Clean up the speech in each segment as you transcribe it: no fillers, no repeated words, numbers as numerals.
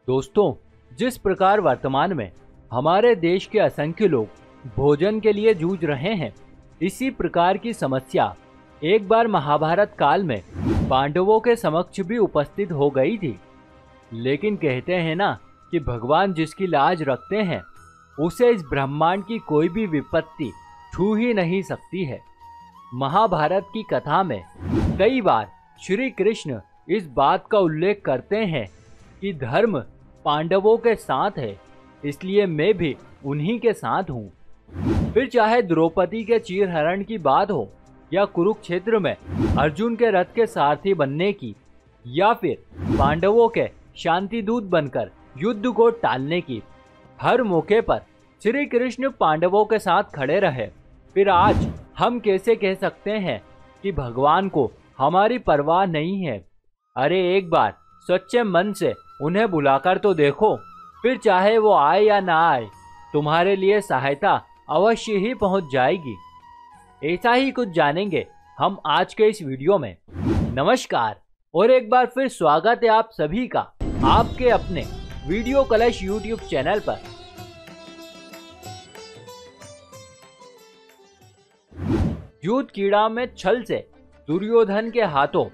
दोस्तों, जिस प्रकार वर्तमान में हमारे देश के असंख्य लोग भोजन के लिए जूझ रहे हैं, इसी प्रकार की समस्या एक बार महाभारत काल में पांडवों के समक्ष भी उपस्थित हो गई थी। लेकिन कहते हैं ना कि भगवान जिसकी लाज रखते हैं उसे इस ब्रह्मांड की कोई भी विपत्ति छू ही नहीं सकती है। महाभारत की कथा में कई बार श्री कृष्ण इस बात का उल्लेख करते हैं कि धर्म पांडवों के साथ है, इसलिए मैं भी उन्हीं के साथ हूँ। फिर चाहे द्रौपदी के चीरहरण की बात हो या कुरुक्षेत्र में अर्जुन के रथ के सारथी बनने की, या फिर पांडवों के शांति दूत बनकर युद्ध को टालने की, हर मौके पर श्री कृष्ण पांडवों के साथ खड़े रहे। फिर आज हम कैसे कह सकते हैं कि भगवान को हमारी परवाह नहीं है? अरे एक बार सच्चे मन से उन्हें बुलाकर तो देखो, फिर चाहे वो आए या ना आए, तुम्हारे लिए सहायता अवश्य ही पहुंच जाएगी। ऐसा ही कुछ जानेंगे हम आज के इस वीडियो में। नमस्कार और एक बार फिर स्वागत है आप सभी का आपके अपने वीडियो कलश यूट्यूब चैनल पर। युद्ध कीड़ा में छल से दुर्योधन के हाथों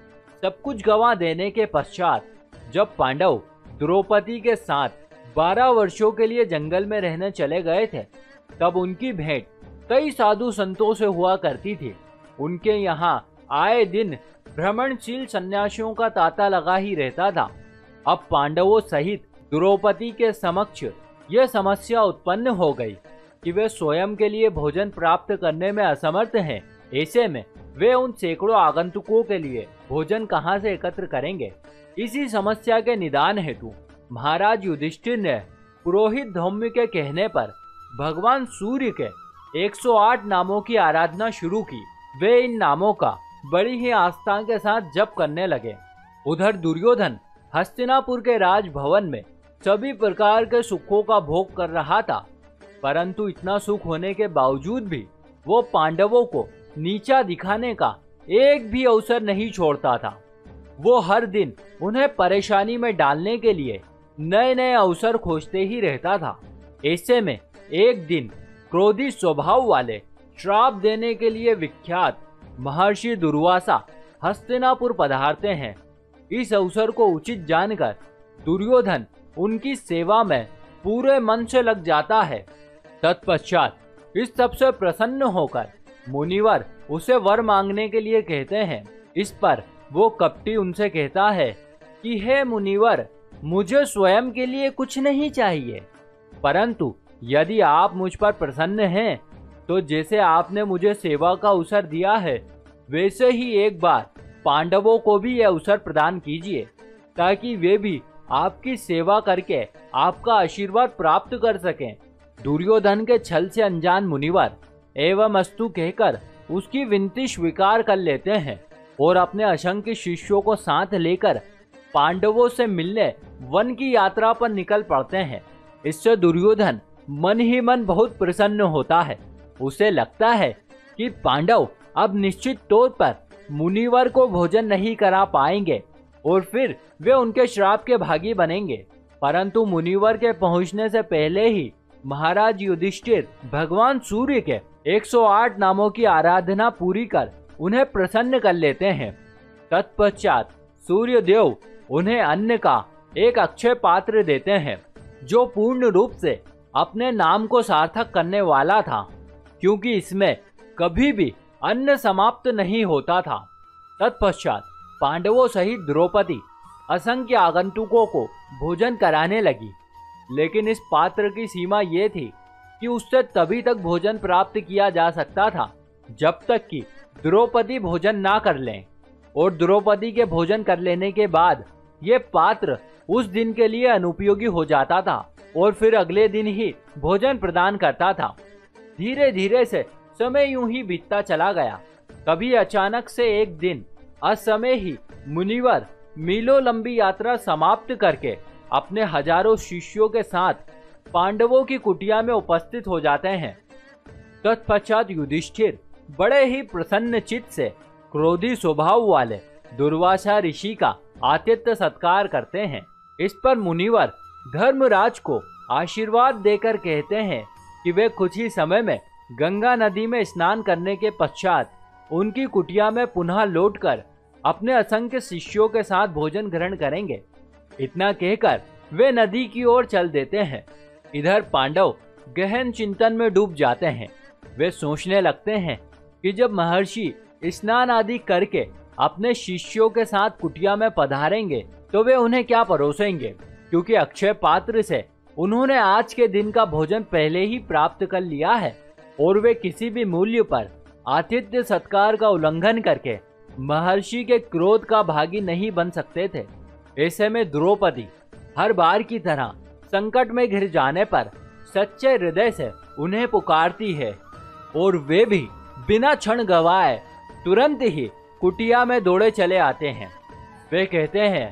सब कुछ गंवा देने के पश्चात जब पांडव द्रौपदी के साथ 12 वर्षों के लिए जंगल में रहने चले गए थे, तब उनकी भेंट कई साधु संतों से हुआ करती थी। उनके यहाँ आए दिन भ्रमणशील सन्यासियों का तांता लगा ही रहता था। अब पांडवों सहित द्रौपदी के समक्ष यह समस्या उत्पन्न हो गई कि वे स्वयं के लिए भोजन प्राप्त करने में असमर्थ हैं। ऐसे में वे उन सैकड़ों आगंतुकों के लिए भोजन कहां से एकत्र करेंगे? इसी समस्या के निदान हेतु महाराज युधिष्ठिर ने पुरोहित धौम्य के कहने पर भगवान सूर्य के 108 नामों की आराधना शुरू की। वे इन नामों का बड़ी ही आस्था के साथ जप करने लगे। उधर दुर्योधन हस्तिनापुर के राजभवन में सभी प्रकार के सुखों का भोग कर रहा था, परंतु इतना सुख होने के बावजूद भी वो पांडवों को नीचा दिखाने का एक भी अवसर नहीं छोड़ता था। वो हर दिन उन्हें परेशानी में डालने के लिए नए नए अवसर खोजते ही रहता था। ऐसे में एक दिन क्रोधी स्वभाव वाले श्राप देने के लिए विख्यात महर्षि दुर्वासा हस्तिनापुर पधारते हैं। इस अवसर को उचित जानकर दुर्योधन उनकी सेवा में पूरे मन से लग जाता है। तत्पश्चात इस सब से प्रसन्न होकर मुनिवर उसे वर मांगने के लिए कहते हैं। इस पर वो कपटी उनसे कहता है कि हे मुनिवर, मुझे स्वयं के लिए कुछ नहीं चाहिए, परंतु यदि आप मुझ पर प्रसन्न हैं तो जैसे आपने मुझे सेवा का अवसर दिया है, वैसे ही एक बार पांडवों को भी यह अवसर प्रदान कीजिए, ताकि वे भी आपकी सेवा करके आपका आशीर्वाद प्राप्त कर सकें। दुर्योधन के छल से अनजान मुनिवर एवं अस्तु कहकर उसकी विनती स्वीकार कर लेते हैं और अपने असंख्य शिष्यों को साथ लेकर पांडवों से मिलने वन की यात्रा पर निकल पड़ते हैं। इससे दुर्योधन मन ही मन बहुत प्रसन्न होता है। उसे लगता है कि पांडव अब निश्चित तौर पर मुनिवर को भोजन नहीं करा पाएंगे और फिर वे उनके श्राप के भागी बनेंगे। परंतु मुनिवर के पहुंचने से पहले ही महाराज युधिष्ठिर भगवान सूर्य के 108 नामों की आराधना पूरी कर उन्हें प्रसन्न कर लेते हैं। तत्पश्चात सूर्य देव उन्हें अन्न का एक अक्षय पात्र देते हैं, जो पूर्ण रूप से अपने नाम को सार्थक करने वाला था, क्योंकि इसमें कभी भी अन्न समाप्त नहीं होता था। तत्पश्चात पांडवों सहित द्रौपदी असंख्य आगंतुकों को भोजन कराने लगी, लेकिन इस पात्र की सीमा ये थी कि उससे तभी तक भोजन प्राप्त किया जा सकता था जब तक कि द्रौपदी भोजन ना कर लें, और द्रौपदी के भोजन कर लेने के बाद ये पात्र उस दिन के लिए अनुपयोगी हो जाता था और फिर अगले दिन ही भोजन प्रदान करता था। धीरे धीरे से समय यूं ही बीतता चला गया। कभी अचानक से एक दिन असमय ही मुनिवर मीलों लंबी यात्रा समाप्त करके अपने हजारों शिष्यों के साथ पांडवों की कुटिया में उपस्थित हो जाते हैं। तत्पश्चात युधिष्ठिर बड़े ही प्रसन्न चित्त से क्रोधी स्वभाव वाले दुर्वासा ऋषि का आतिथ्य सत्कार करते हैं। इस पर मुनिवर धर्मराज को आशीर्वाद देकर कहते हैं कि वे कुछ ही समय में गंगा नदी में स्नान करने के पश्चात उनकी कुटिया में पुनः लौटकर अपने असंख्य शिष्यों के साथ भोजन ग्रहण करेंगे। इतना कहकर वे नदी की ओर चल देते हैं। इधर पांडव गहन चिंतन में डूब जाते हैं। वे सोचने लगते हैं कि जब महर्षि स्नान आदि करके अपने शिष्यों के साथ कुटिया में पधारेंगे तो वे उन्हें क्या परोसेंगे, क्योंकि अक्षय पात्र से उन्होंने आज के दिन का भोजन पहले ही प्राप्त कर लिया है और वे किसी भी मूल्य पर आतिथ्य सत्कार का उल्लंघन करके महर्षि के क्रोध का भागी नहीं बन सकते थे। ऐसे में द्रौपदी हर बार की तरह संकट में घिर जाने पर सच्चे हृदय से उन्हें पुकारती है और वे भी बिना क्षण गवाए तुरंत ही कुटिया में दौड़े चले आते हैं। वे कहते हैं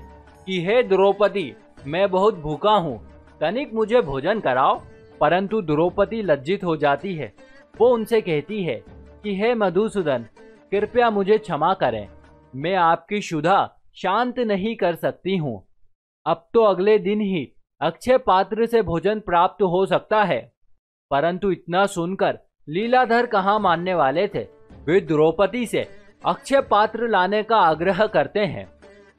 कि हे द्रौपदी, मैं बहुत भूखा हूँ, तनिक मुझे भोजन कराओ। परंतु द्रौपदी लज्जित हो जाती है। वो उनसे कहती है कि हे मधुसूदन, कृपया मुझे क्षमा करें, मैं आपकी क्षुधा शांत नहीं कर सकती हूँ। अब तो अगले दिन ही अक्षय पात्र से भोजन प्राप्त हो सकता है। परंतु इतना सुनकर लीलाधर कहाँ मानने वाले थे। वे द्रौपदी से अक्षय पात्र लाने का आग्रह करते हैं।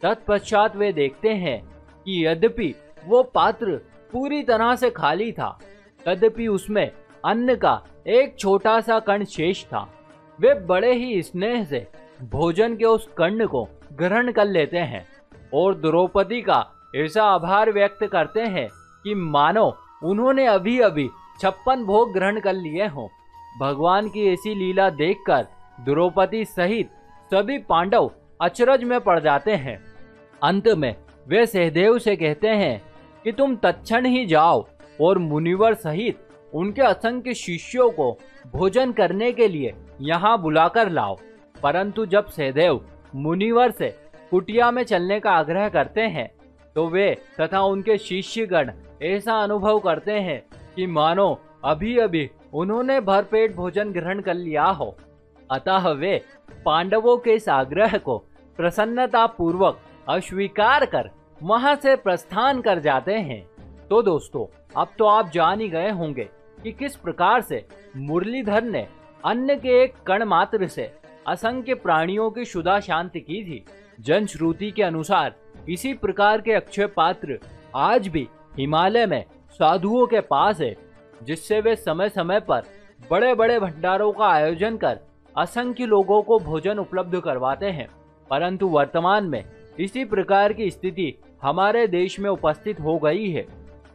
तत्पश्चात वे देखते हैं कि यद्यपि वो पात्र पूरी तरह से खाली था, तदपि उसमें अन्न का एक छोटा सा कण शेष था। वे बड़े ही स्नेह से भोजन के उस कण को ग्रहण कर लेते हैं और द्रौपदी का ऐसा आभार व्यक्त करते हैं कि मानो उन्होंने अभी अभी 56 भोग ग्रहण कर लिए हों। भगवान की ऐसी लीला देखकर द्रौपदी सहित सभी पांडव अचरज में पड़ जाते हैं। अंत में वे सहदेव से कहते हैं कि तुम तत्क्षण ही जाओ और मुनिवर सहित उनके असंख्य शिष्यों को भोजन करने के लिए यहाँ बुलाकर लाओ। परंतु जब सहदेव मुनिवर से कुटिया में चलने का आग्रह करते हैं तो वे तथा उनके शिष्यगण ऐसा अनुभव करते हैं कि मानो अभी अभी उन्होंने भरपेट भोजन ग्रहण कर लिया हो। अतः वे पांडवों के इस आग्रह को प्रसन्नता पूर्वक अस्वीकार कर वहां से प्रस्थान कर जाते हैं। तो दोस्तों, अब तो आप जान ही गए होंगे कि किस प्रकार से मुरलीधर ने अन्न के एक कण मात्र से असंख्य प्राणियों की क्षुधा शांत की थी। जनश्रुति के अनुसार इसी प्रकार के अक्षय पात्र आज भी हिमालय में साधुओं के पास है, जिससे वे समय समय पर बड़े बड़े भंडारों का आयोजन कर असंख्य लोगों को भोजन उपलब्ध करवाते हैं। परंतु वर्तमान में इसी प्रकार की स्थिति हमारे देश में उपस्थित हो गई है।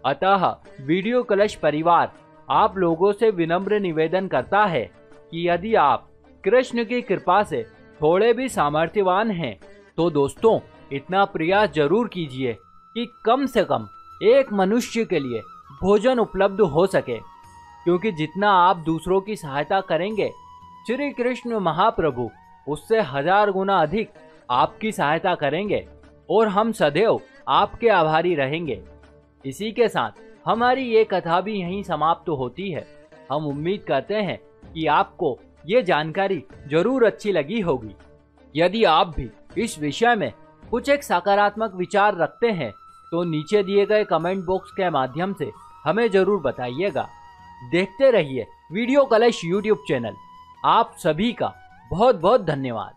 अतः वीडियो कलश परिवार आप लोगों से विनम्र निवेदन करता है कि यदि आप कृष्ण की कृपा से थोड़े भी सामर्थ्यवान हैं तो दोस्तों इतना प्रयास जरूर कीजिए कि कम से कम एक मनुष्य के लिए भोजन उपलब्ध हो सके, क्योंकि जितना आप दूसरों की सहायता करेंगे श्री कृष्ण महाप्रभु उससे 1000 गुना अधिक आपकी सहायता करेंगे और हम सदैव आपके आभारी रहेंगे। इसी के साथ हमारी ये कथा भी यहीं समाप्त होती है। हम उम्मीद करते हैं कि आपको ये जानकारी जरूर अच्छी लगी होगी। यदि आप भी इस विषय में कुछ एक सकारात्मक विचार रखते हैं तो नीचे दिए गए कमेंट बॉक्स के माध्यम से हमें जरूर बताइएगा। देखते रहिए वीडियो कलश यूट्यूब चैनल। आप सभी का बहुत बहुत धन्यवाद।